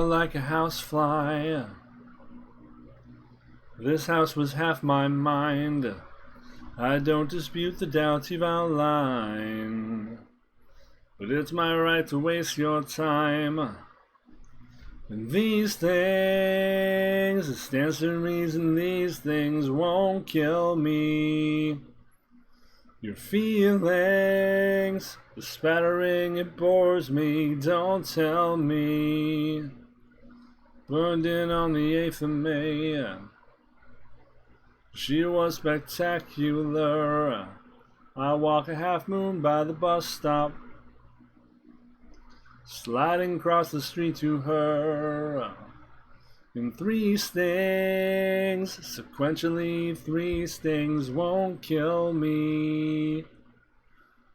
like a housefly. This house was half my mind. I don't dispute the doubts you've outlined, but it's my right to waste your time. And these things, it stands to reason these things won't kill me. Your feelings, the spattering, it bores me, don't tell me. Burned in on the 8th of May. She was spectacular. I walk a half moon by the bus stop, sliding across the street to her. In 3 stings, sequentially 3 stings won't kill me.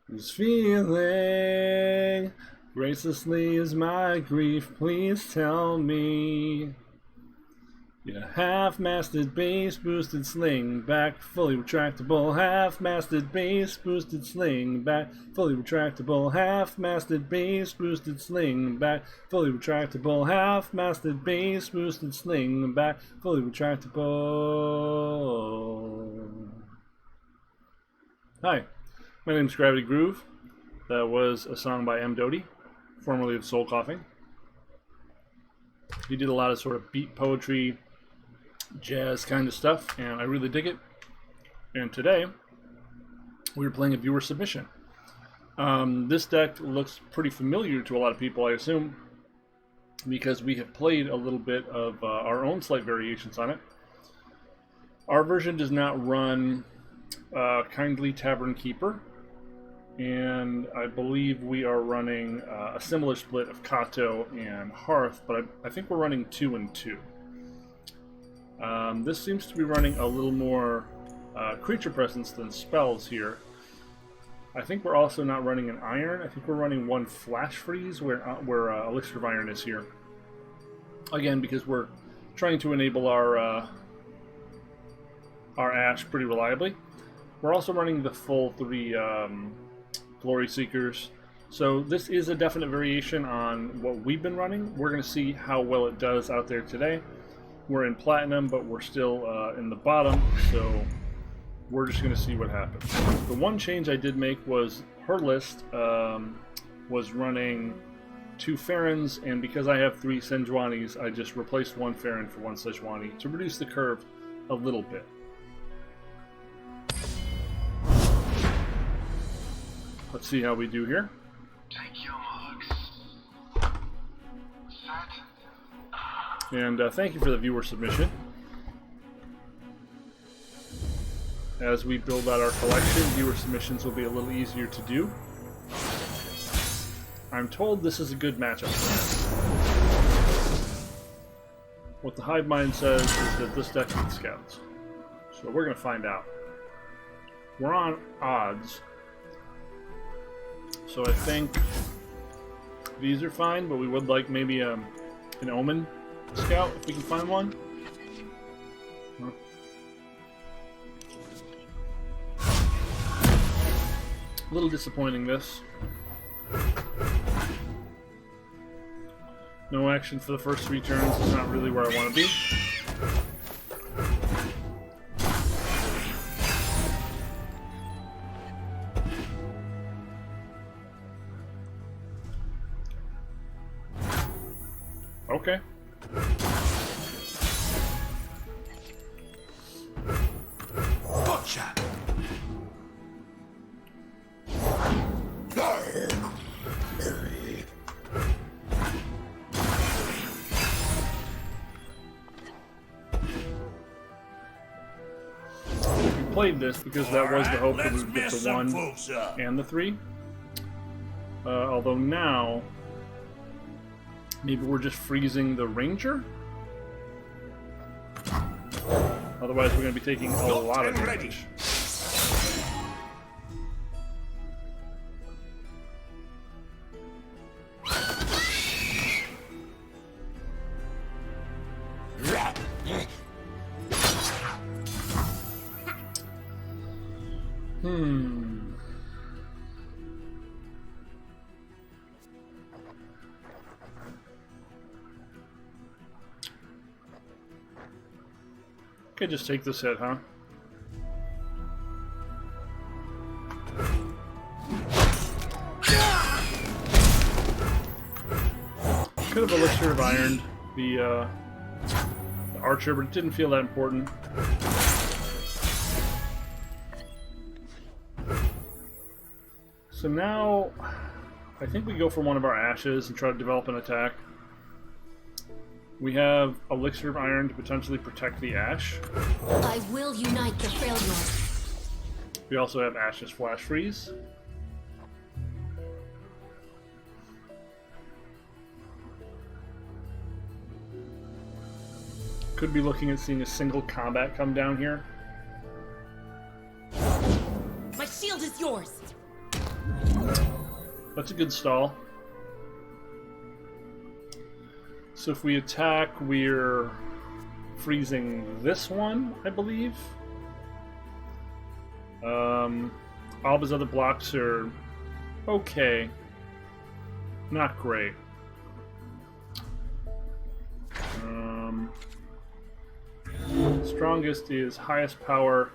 This feeling gracelessly is my grief, please tell me. Yeah, half-masted bass boosted sling back, fully retractable. Half-masted bass boosted sling back, fully retractable. Half-masted bass boosted sling back, fully retractable. Half-masted bass boosted sling back, fully retractable. Hi, my name is Gravity Groove. That was a song by M. Doty, formerly of Soul Coughing. He did a lot of sort of beat poetry, jazz kind of stuff, and I really dig it. And today we were playing a viewer submission. This deck looks pretty familiar to a lot of people, I assume, because we have played a little bit of our own slight variations on it. Our version does not run Kindly Tavern Keeper, and I believe we are running a similar split of Kato and Hearth, but I think we're running 2 and 2. This seems to be running a little more creature presence than spells here. I think we're also not running an iron. I think we're running 1 flash freeze where Elixir of Iron is here. Again, because we're trying to enable our Ashe pretty reliably. We're also running the full 3 Glory Seekers. So this is a definite variation on what we've been running. We're going to see how well it does out there today. We're in Platinum, but we're still in the bottom, so we're just going to see what happens. The one change I did make was her list was running 2 Farons, and because I have 3 Senjwanis, I just replaced 1 Faron for 1 Senjwani to reduce the curve a little bit. Let's see how we do here. Take your marks. Set. And thank you for the viewer submission. As we build out our collection, viewer submissions will be a little easier to do. I'm told this is a good matchup for us. What the Hive Mind says is that this deck needs scouts. So we're going to find out. We're on odds. So I think these are fine, but we would like maybe an Omen scout if we can find one. A little disappointing, this. No action for the first 3 turns is not really where I want to be. Okay. Gotcha. We played this because that was the hope that we would get the 1 and the 3. Although now maybe we're just freezing the Ranger? Otherwise we're going to be taking a lot of damage. Okay, just take this hit, huh? Could have Elixir of Ironed the archer, but it didn't feel that important. So now, I think we go for one of our Ashes and try to develop an attack. We have Elixir of Iron to potentially protect the Ashe. I will unite the frail ones. We also have Ashe's Flash Freeze. Could be looking at seeing a single combat come down here. My shield is yours. That's a good stall. So if we attack, we're freezing this one, I believe. All of his other blocks are okay. Not great. Strongest is highest power,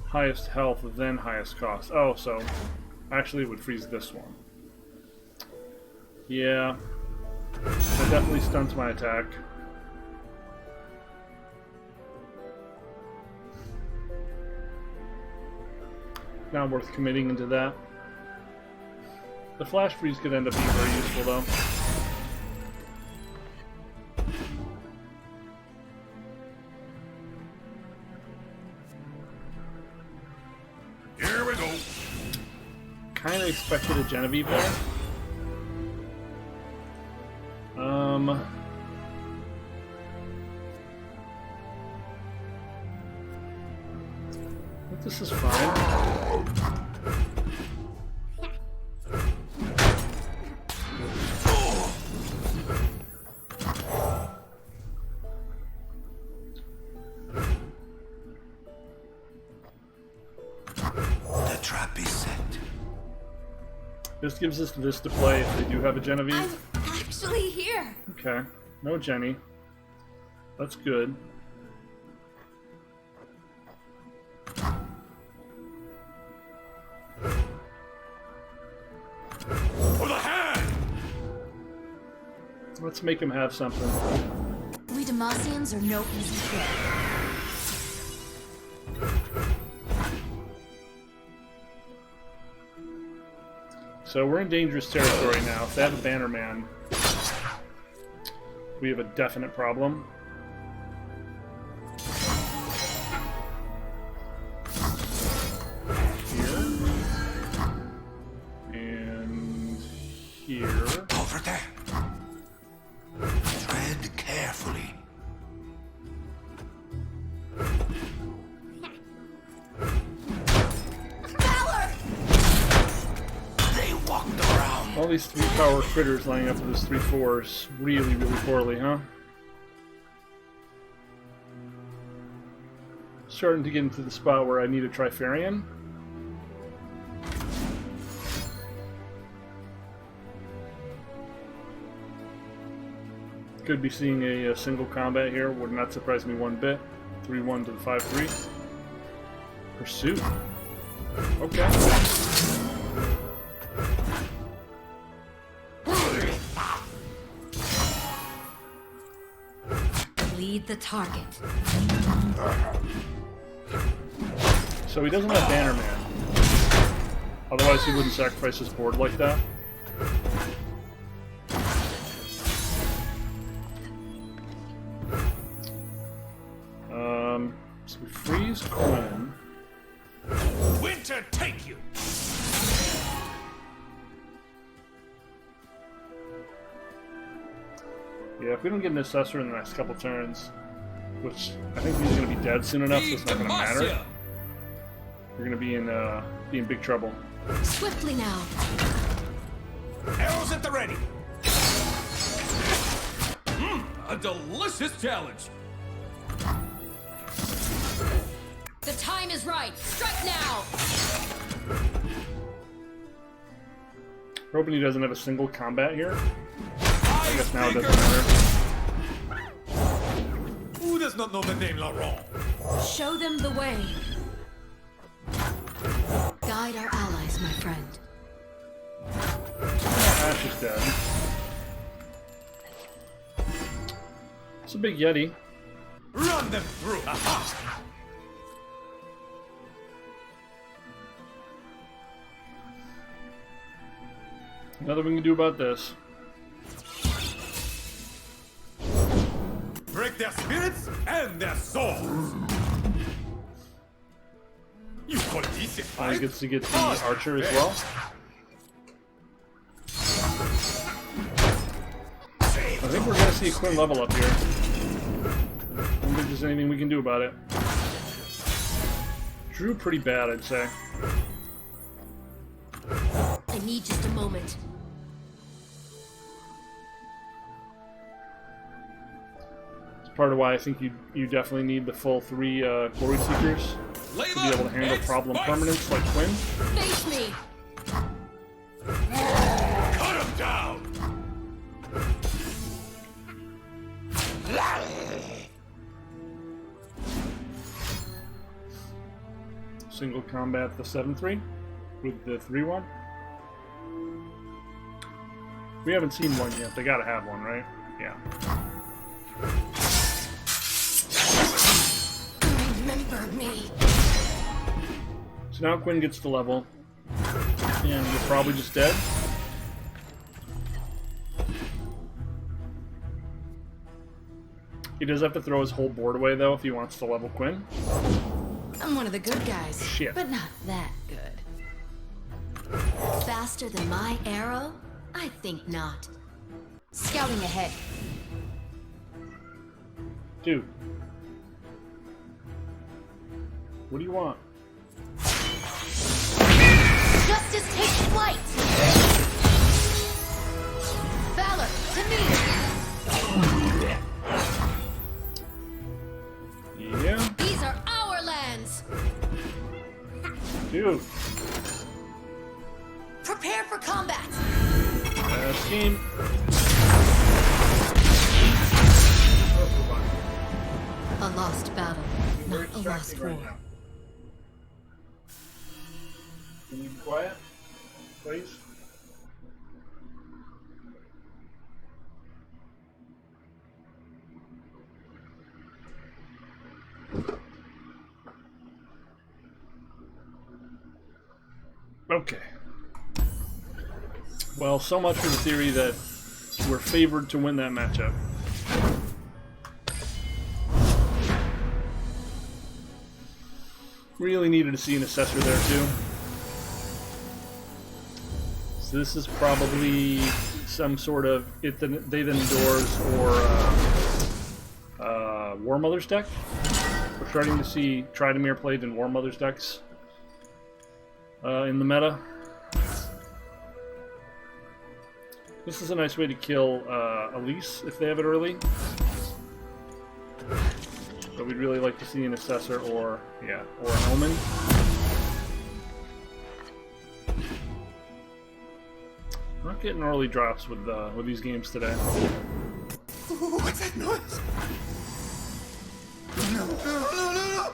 highest health, then highest cost. Oh, so actually it would freeze this one. Yeah. That definitely stunts my attack. Not worth committing into that. The flash freeze could end up being very useful though. Here we go. Kinda expected a Genevieve there. I think this is fine. The trap is set. This gives us this to play if they do have a Genevieve. I'm actually here. Okay, no Jenny. That's good. For the hand! Let's make him have something. We Demacians are no easy prey. So we're in dangerous territory now. If they have a Bannerman, we have a definite problem. Here. And here. Over there. Tread carefully. They walked around. All these 3-power critters lining up with this 3/4s really, really poorly, huh? Starting to get into the spot where I need a Trifarian. Could be seeing a single combat here. Would not surprise me one bit. 3-1 to the 5-3. Pursuit. Okay. Lead the target. So he doesn't have Bannerman. Otherwise he wouldn't sacrifice his board like that. So we freeze Quinn. Winter take you! Yeah, if we don't get an Assessor in the next couple turns, which I think he's going to be dead soon enough, so it's not going to matter. We're going to be in big trouble. Swiftly now. Arrows at the ready! A delicious challenge. The time is right. Strike now. We're hoping he doesn't have a single combat here. I guess now it Speaker. doesn't matter. Who does not know the name Laurent? Show them the way. Guide our allies, my friend. Ashe is dead. It's a big Yeti. Run them through. Aha! Nothing we can do about this. Break their spirits and their souls. You call it easy, I right? gets to get the archer as well. I think we're gonna see a Quinn level up here. I don't think there's anything we can do about it. Drew pretty bad, I'd say. I need just a moment. It's part of why I think you definitely need the full 3 Glory Seekers to be able to handle problem permanents like Quinn. Face me! Cut him down! Single combat the 7-3 with the 3-1. We haven't seen one yet. They gotta have one, right? Yeah. Remember me. So now Quinn gets the level. And you're probably just dead. He does have to throw his whole board away, though, if he wants to level Quinn. I'm one of the good guys. Shit. But not that good. Faster than my arrow? I think not. Scouting ahead. Dude. What do you want? Justice takes flight! Valor, to me! Yeah? These are our lands! Dude. Prepare for combat! Scheme. A lost battle, not a lost war. Can you be quiet, please? Okay. Well, so much for the theory that we're favored to win that matchup. Really needed to see an assessor there too. So this is probably some sort of they then doors or War Mother's deck. We're starting to see Tridemir played in War Mother's decks in the meta. This is a nice way to kill Elise if they have it early. But we'd really like to see an assessor or an omen. I'm not getting early drops with these games today. Ooh, what's that noise? No, no, no, no, no!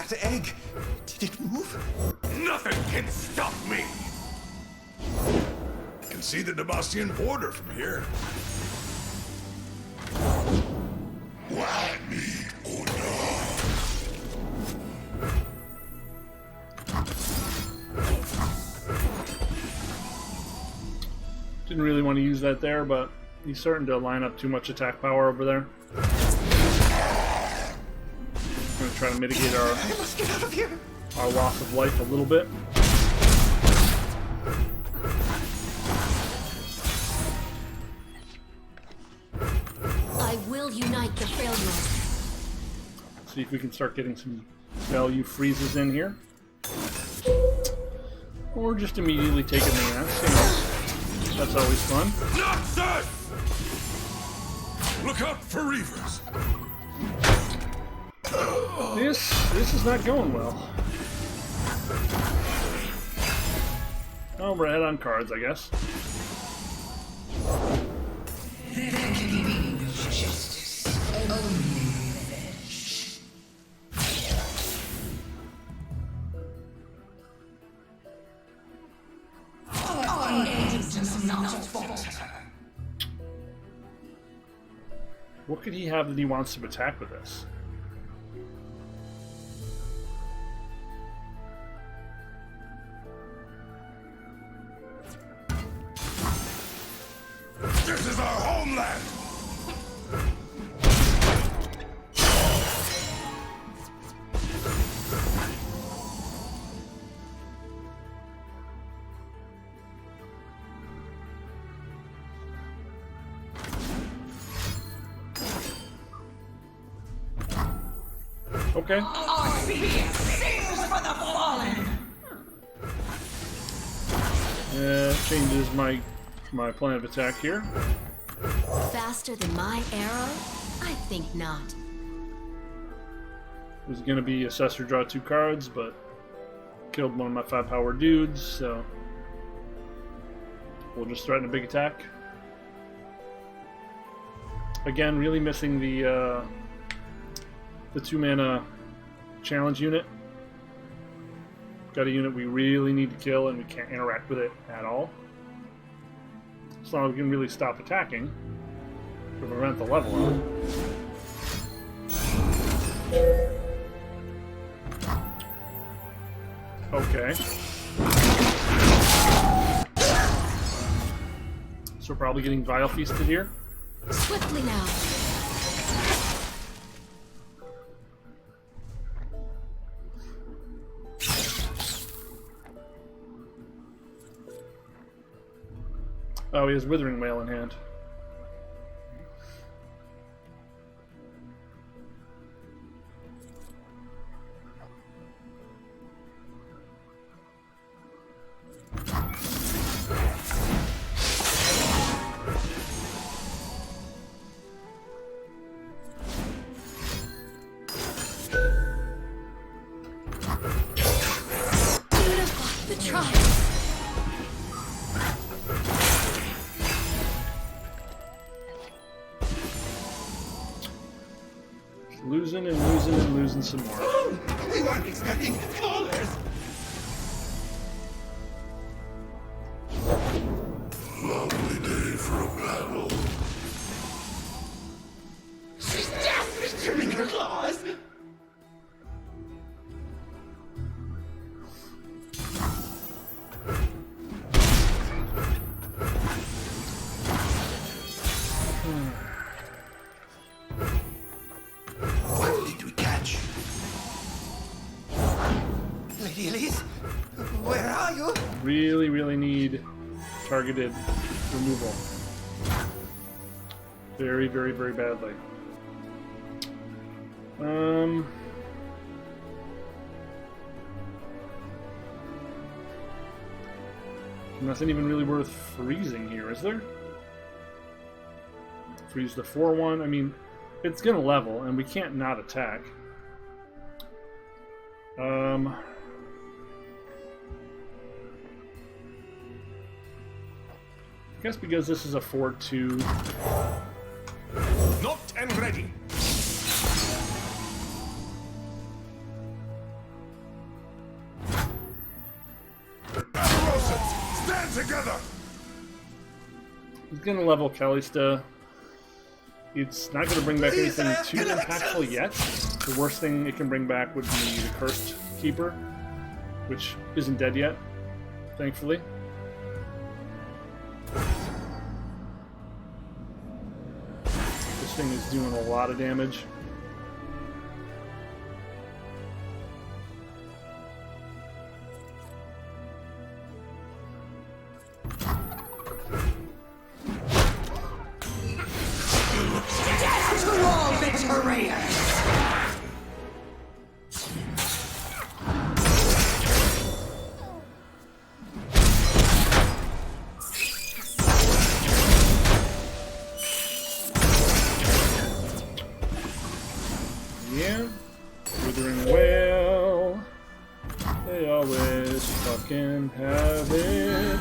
That egg, did it move? Nothing can stop me. I can see the Demacian border from here. Didn't really want to use that there, but he's starting to line up too much attack power over there. I'm going to try to mitigate I must get out of here. our loss of life a little bit. I will unite the frail ones. See if we can start getting some value freezes in here. Or just immediately taking the ass, you know. That's always fun. Nonsense! Look out for reavers. This is not going well. Oh, we're ahead on cards, I guess. There can be no justice, only revenge. Our aim does not falter. What could he have that he wants to attack with us? This is our homeland! Okay. Our spear sings for the fallen. Changes my plan of attack here. Faster than my arrow? I think not. It was going to be Assessor draw 2 cards, but killed one of my 5-power dudes, so we'll just threaten a big attack. Again, really missing the 2-mana challenge unit. Got a unit we really need to kill, and we can't interact with it at all. So we can really stop attacking to prevent the level up. Okay. So we're probably getting Vile Feasted here. Swiftly now. Oh, he has Withering Wail in hand. Beautiful. The try. Losing and losing and losing some more. We weren't expecting flawless! Lovely day for a battle. She's just trimming her claws! What did we catch? Lady Elise, where are you? Really, really need targeted removal. Very, very, very badly. Nothing even really worth freezing here, is there? Freeze the 4-1. I mean, it's gonna level, and we can't not attack. I guess because this is a 4-2. Locked and ready. Barbarosans, stand together! He's gonna level Kalista. It's not gonna bring back anything too impactful yet. The worst thing it can bring back would be the Cursed Keeper, which isn't dead yet, thankfully. This thing is doing a lot of damage. Yeah. Withering Wail. They always fucking have it.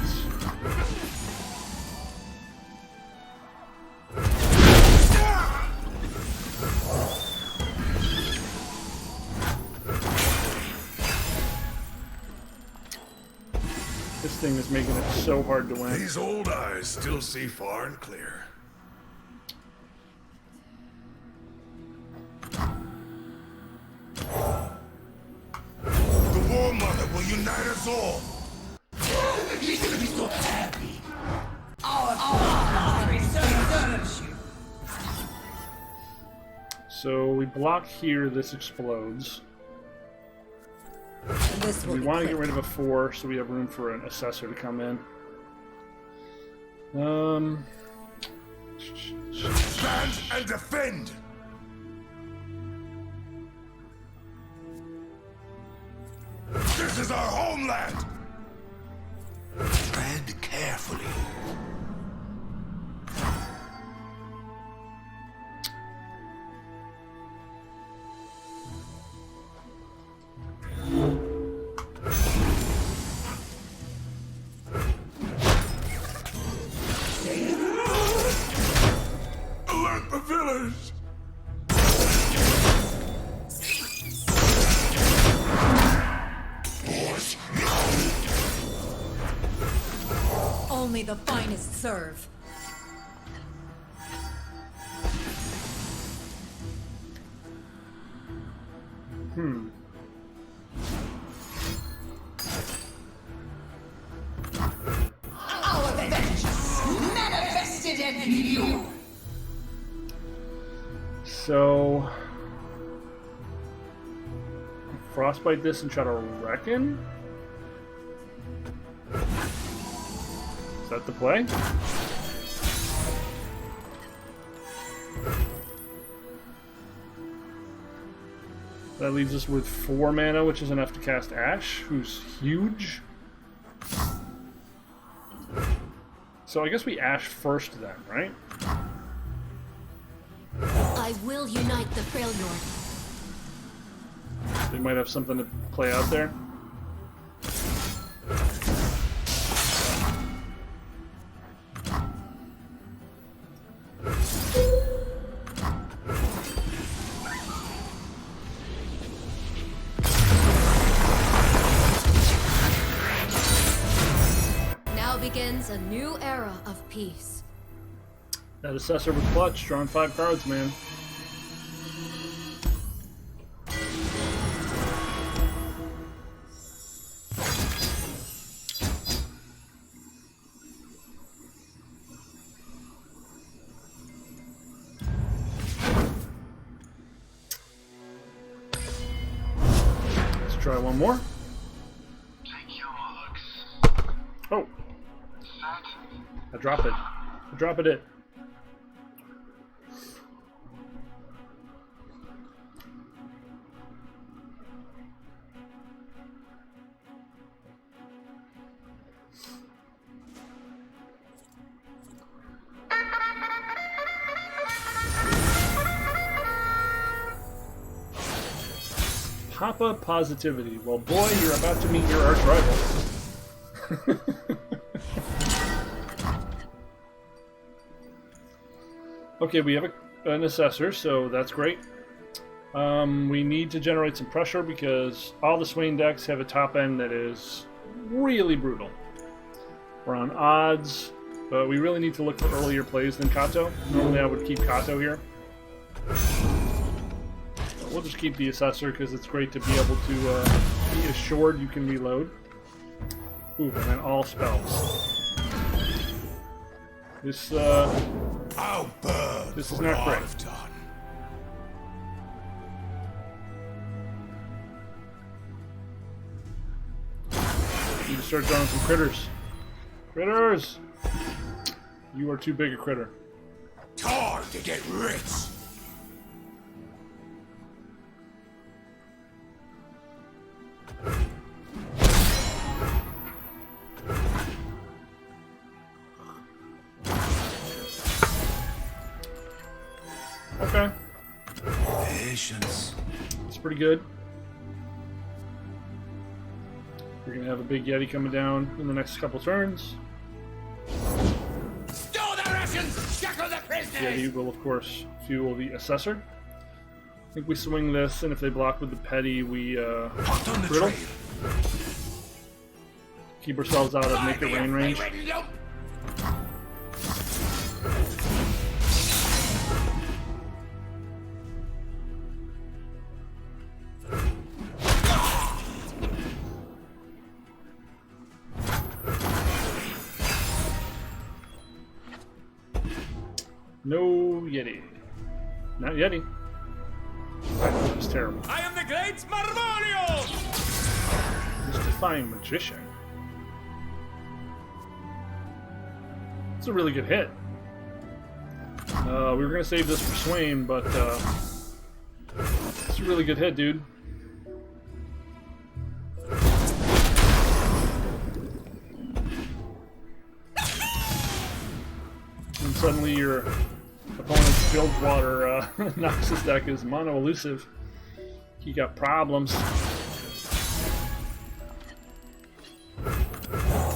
This thing is making it so hard to win. These old eyes still see far and clear. The War Mother will unite us all. He's gonna be so happy. Our father serves you. So we block here, this explodes. This will We be want to quick. get rid of a 4 so we have room for an assessor to come in. Stand and defend. This is our homeland. Tread carefully. Alert the village. Only the finest serve. Our vengeance manifested in you. So frostbite this and try to reckon? Is that the play? That leaves us with 4 mana, which is enough to cast Ashe, who's huge. So I guess we Ashe first then, right? I will unite the Freljord. They might have something to play out there. Now begins a new era of peace. That assessor was clutch, drawing 5 cards, man. Let's try one more. Take your marks. Oh, Set. I drop it. I drop it. Papa Positivity. Well, boy, you're about to meet your arch rival. Okay, we have an assessor, so that's great. We need to generate some pressure because all the Swain decks have a top end that is really brutal. We're on odds, but we really need to look for earlier plays than Kato. Normally I would keep Kato here. We'll just keep the assessor because it's great to be able to be assured you can reload. Ooh, and then all spells. This How burn This is for not all great. I've done. need to start drawing some critters. Critters! You are too big a critter. Time to get rich. Okay. Then patience. It's pretty good. We're gonna have a big Yeti coming down in the next couple turns. Store the rations! Shackle the prisoners! Yeti will, of course, fuel the Assessor. I think we swing this, and if they block with the Petty, we Hot on the riddle. trail. Keep ourselves out of Make It Rain range. No Yeti. Not Yeti. That was terrible. I am the great Marmorio! Mystifying Magician. It's a really good hit. We were gonna save this for Swain, but it's a really good hit, dude. And suddenly your opponent's Bilgewater Noxus deck is mono elusive. He got problems.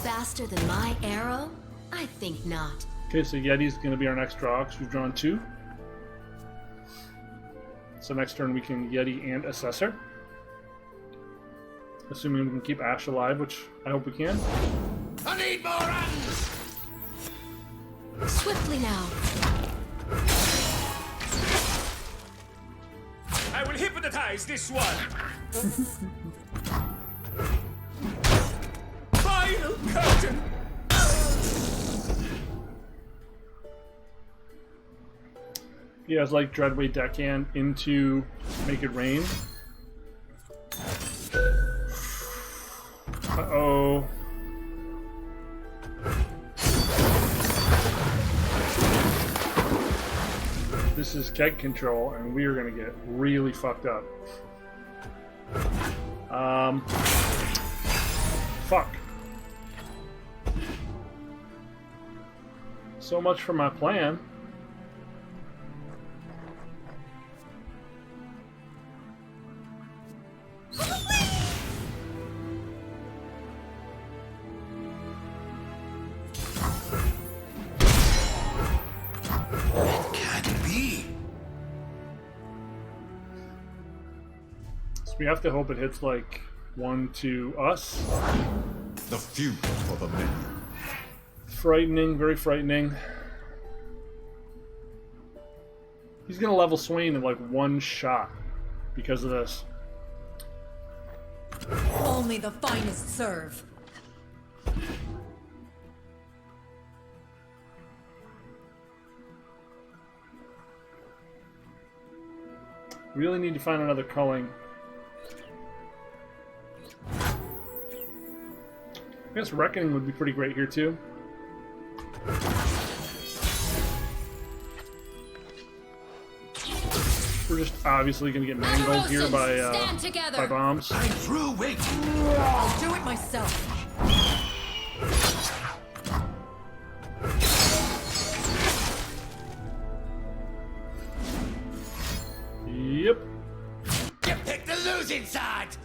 Faster than my arrow? I think not. Okay, so Yeti's going to be our next draw because we've drawn 2. So next turn we can Yeti and Assessor. Assuming we can keep Ashe alive, which I hope we can. I need more hands! Swiftly now. I will hypnotize this one! Final curtain! He has like Dreadway Deckhand into Make It Rain. Uh-oh. This is keg control, and we are gonna get really fucked up. Fuck. So much for my plan. We have to hope it hits like 1 to us. The few for the many. Frightening, very frightening. He's gonna level Swain in like 1 shot because of this. Only the finest serve. Really need to find another culling. I guess Reckoning would be pretty great here too. We're just obviously gonna get mangled here by bombs. I'm through waiting. I'll do it myself. Yep. You picked the losing side!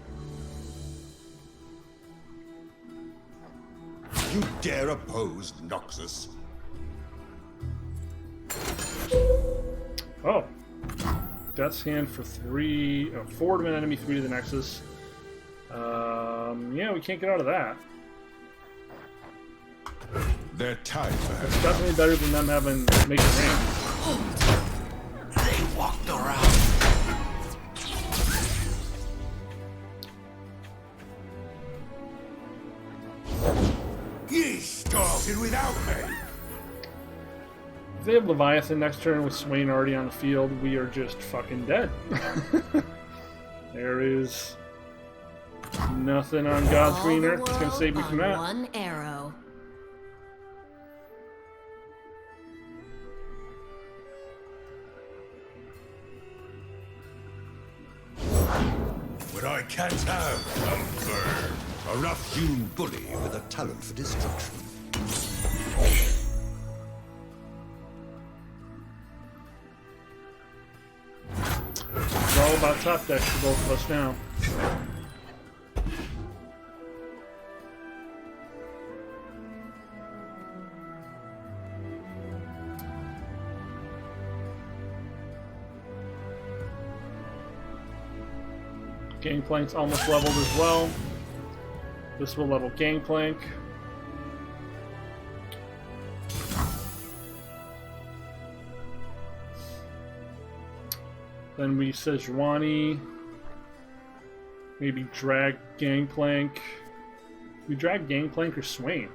You dare oppose Noxus? Oh. Death's Hand for 4 to an enemy, 3 to the Nexus. Yeah, we can't get out of that. Their time It's definitely better than them having Make It Rain. They walked around. Ye started without me! If they have Leviathan next turn with Swain already on the field, we are just fucking dead. There is nothing on God's All green the earth that's going to save me world from on that. one arrow. When I can't have a bird. A rough-hewn bully with a talent for destruction. Draw all about top decks for both of us now. Gangplank's almost leveled as well. This will level Gangplank. Then we Sejuani. Maybe drag Gangplank. We drag Gangplank or Swain.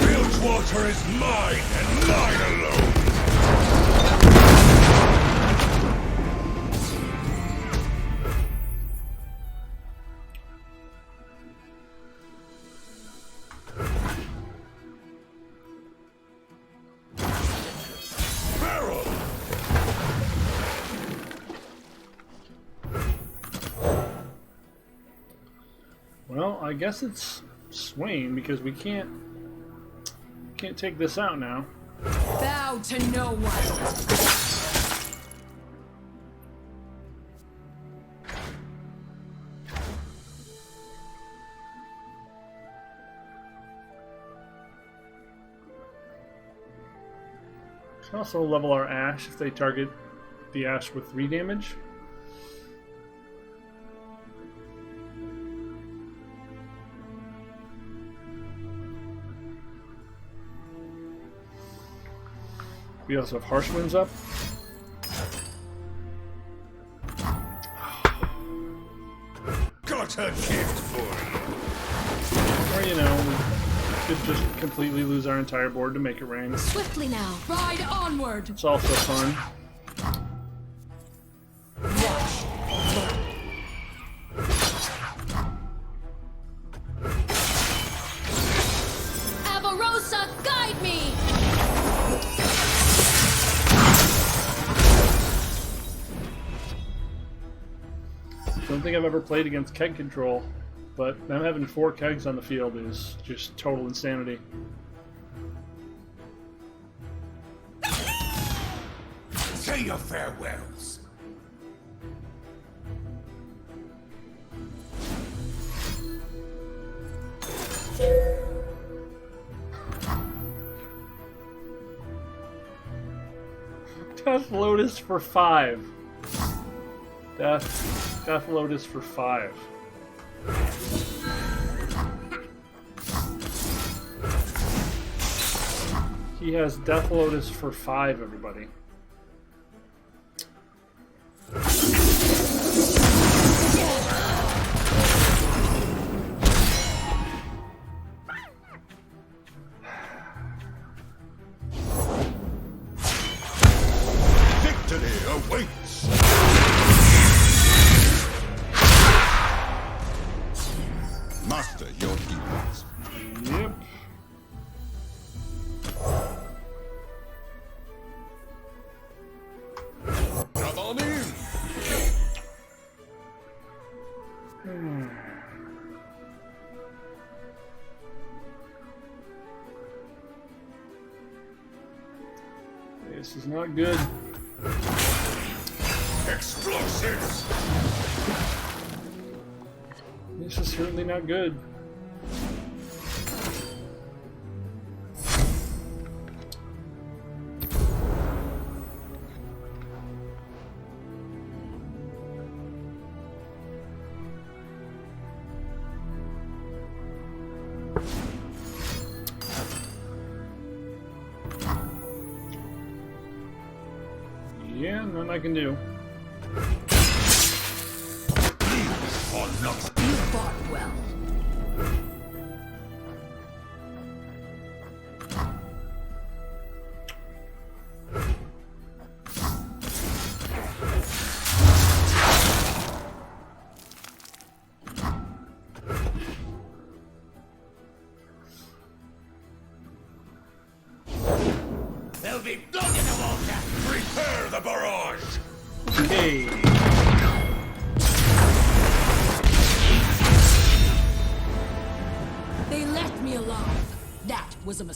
Bilgewater is mine and mine alone! Barrel! Well, I guess it's Swain because we can't take this out now. Bow to no one. We can also level our Ashe if they target the Ashe with 3 damage. We also have Harsh Winds up. Got a gift for Or, you know, we could just completely lose our entire board to make it rain. Swiftly now. Ride onward. It's also fun. Avarosa, guide me! Don't think I've ever played against keg control, but them having 4 kegs on the field is just total insanity. Say your farewells. Death Lotus for 5. Death Lotus for 5. He has Death Lotus for 5, everybody. Victory awaits. Master your heroes. Yep. Come on in. This is not good. Explosives. This is certainly not good. Yeah, nothing I can do. Or not. You fought well. There'll be blood in the water. Prepare the barrage.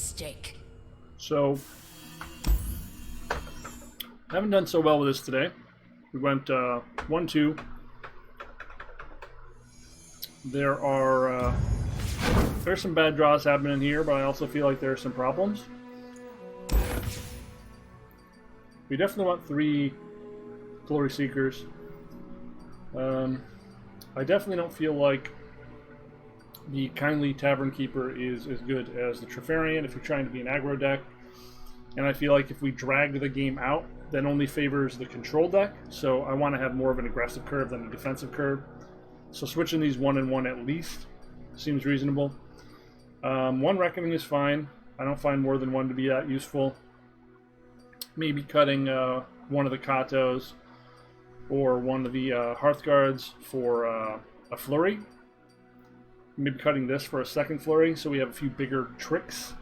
mistake. So, haven't done so well with this today. We went 1-2. There's some bad draws happening here, but I also feel like there are some problems. We definitely want 3 Glory Seekers. I definitely don't feel like the Kindly Tavern Keeper is as good as the Trifarian if you're trying to be an aggro deck. And I feel like if we drag the game out, that only favors the control deck. So I want to have more of an aggressive curve than a defensive curve. So switching these 1-1 at least seems reasonable. 1 Reckoning is fine. I don't find more than 1 to be that useful. Maybe cutting one of the Katos or one of the Hearthguards for a Flurry. Maybe cutting this for a second Flurry so we have a few bigger tricks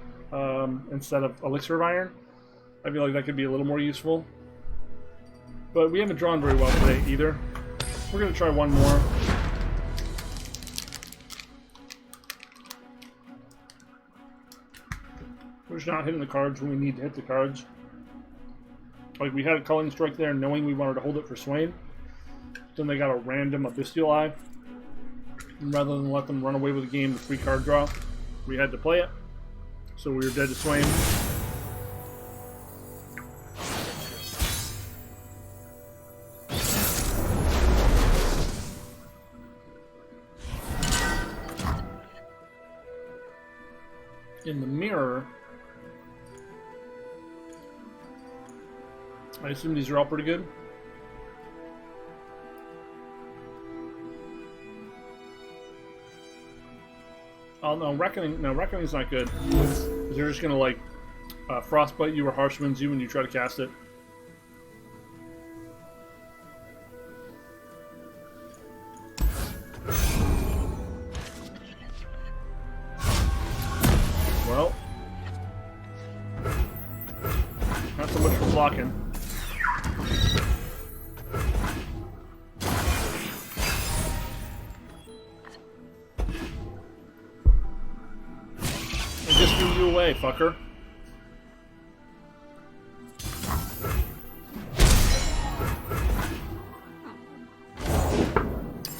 instead of Elixir of Iron. I feel like that could be a little more useful. But we haven't drawn very well today either. We're going to try one more. We're just not hitting the cards when we need to hit the cards. Like, we had a Culling Strike there knowing we wanted to hold it for Swain. Then they got a random Abystial Eye. And rather than let them run away with the game with 3 card draw, we had to play it. So we were dead to Swain. In the mirror, I assume these are all pretty good. Oh no, Reckoning. No, Reckoning's not good. They're just gonna like frostbite you or harsh winds you when you try to cast it. Well, not so much for blocking. I just threw you away, fucker.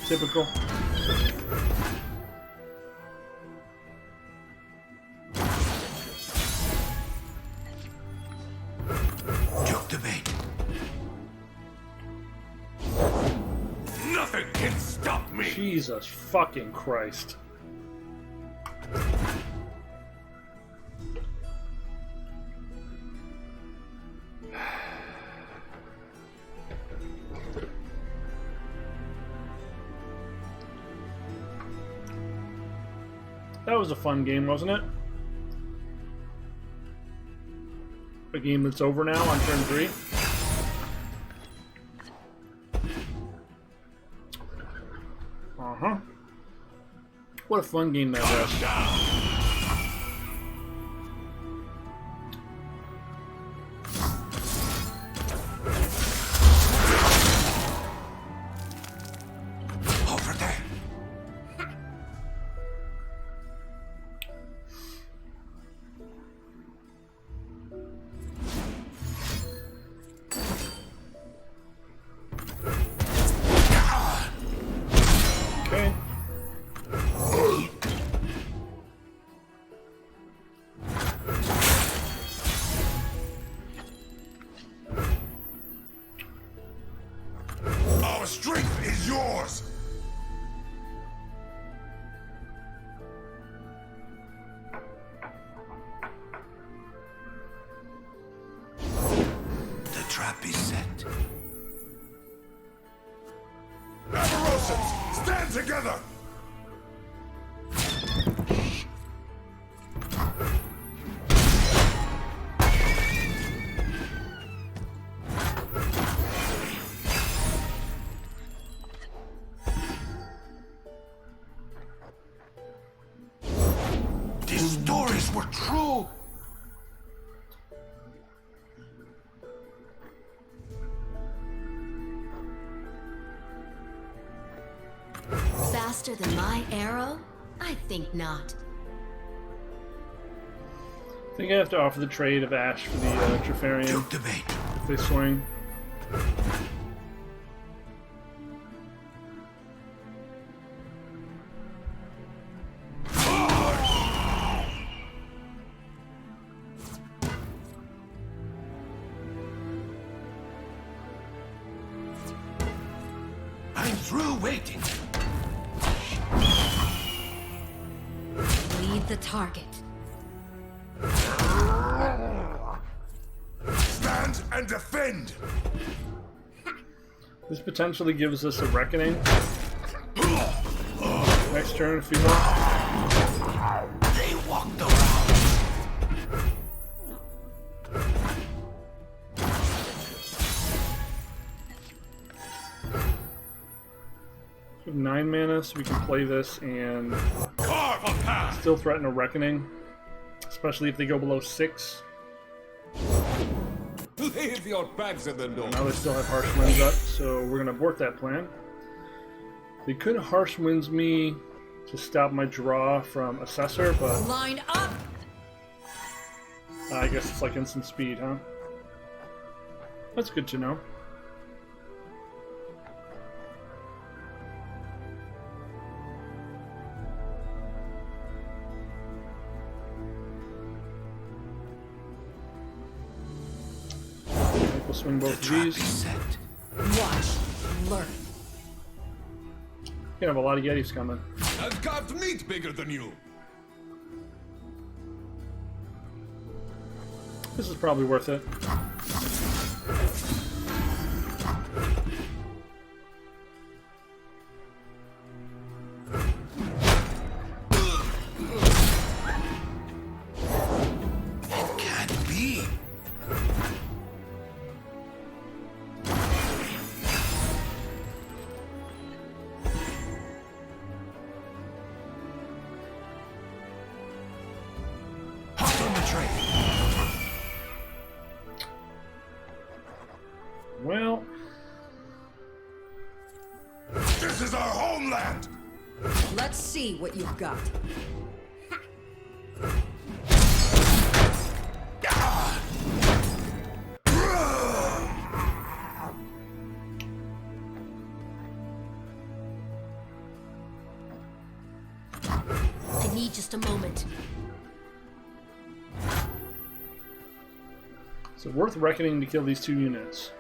Typical. Took the bait. Nothing can stop me. Jesus fucking Christ. That was a fun game, wasn't it? A game that's over now on turn 3. Uh-huh. What a fun game that was. Over there. Okay. Our strength is yours. The trap is set. Avarosans, stand together. These stories were true. Faster than my arrow? I think not. I think I have to offer the trade of Ashe for the Trifarian Took the bait. if they swing. I'm through waiting. Lead the target. Stand and defend! This potentially gives us a reckoning. Next turn, if you want. They walked around. 9 mana, so we can play this and Carve a path! still threaten a reckoning, especially if they go below 6. Leave your bags in the door. Now they still have Harsh Winds up, so we're gonna abort that plan. They could Harsh Winds me to stop my draw from Assessor, but Line up! I guess it's like instant speed, huh? That's good to know. We'll swing both of these. Set. Watch, learn. You have a lot of Yetis coming. I've carved meat bigger than you. This is probably worth it. It can't be. Hot on the train. Well, This is our homeland! Let's see what you've got. I need just a moment. is it worth reckoning to kill these 2 units?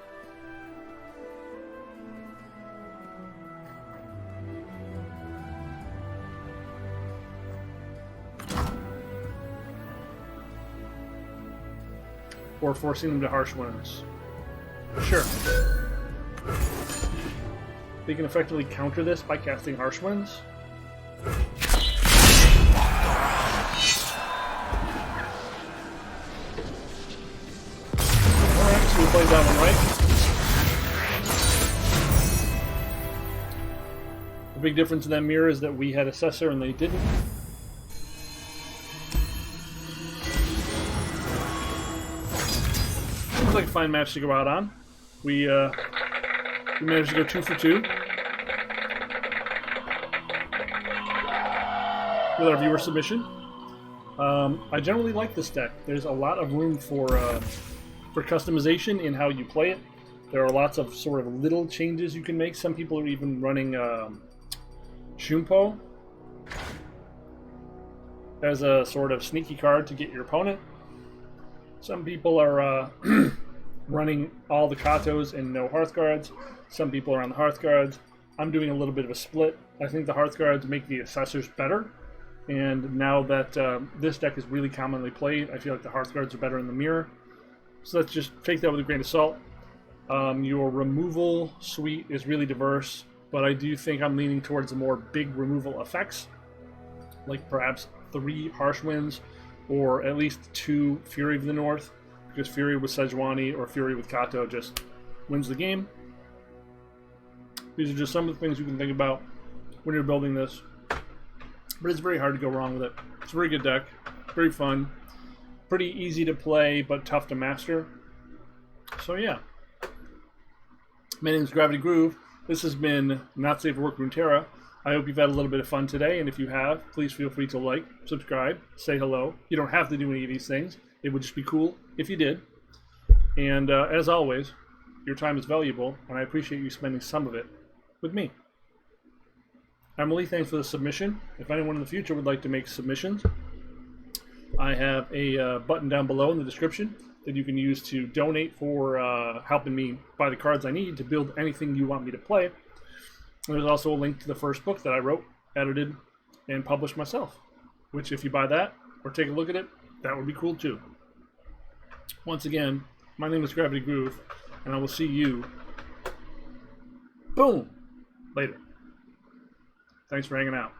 Or forcing them to Harsh Winds? Sure. They can effectively counter this by casting Harsh Winds. Alright, so we played that one right. The big difference in that mirror is that we had Assessor and they didn't. Seems like a fine match to go out on. We managed to go 2 for 2 with our viewer submission. I generally like this deck. There's a lot of room for customization in how you play it. There are lots of sort of little changes you can make. Some people are even running Shumpo as a sort of sneaky card to get your opponent. Some people are running all the Katos and no Hearthguards. Some people are on the Hearthguards. I'm doing a little bit of a split. I think the Hearthguards make the Assessors better. And now that this deck is really commonly played, I feel like the Hearthguards are better in the mirror. So let's just take that with a grain of salt. Your removal suite is really diverse, but I do think I'm leaning towards the more big removal effects, like perhaps 3 Harsh Winds, or at least 2 Fury of the North, because Fury with Sejuani or Fury with Kato just wins the game. These are just some of the things you can think about when you're building this. But it's very hard to go wrong with it. It's a very good deck, very fun, pretty easy to play, but tough to master. So yeah. My name is Gravity Groove. This has been Not Safe for Work Runeterra. I hope you've had a little bit of fun today, and if you have, please feel free to like, subscribe, say hello. You don't have to do any of these things. It would just be cool if you did. And as always, your time is valuable, and I appreciate you spending some of it with me. Emily, thanks for the submission. If anyone in the future would like to make submissions, I have a button down below in the description that you can use to donate for helping me buy the cards I need to build anything you want me to play. There's also a link to the first book that I wrote, edited, and published myself, which if you buy that or take a look at it, that would be cool too. Once again, my name is Gravity Groove, and I will see you, boom, later. Thanks for hanging out.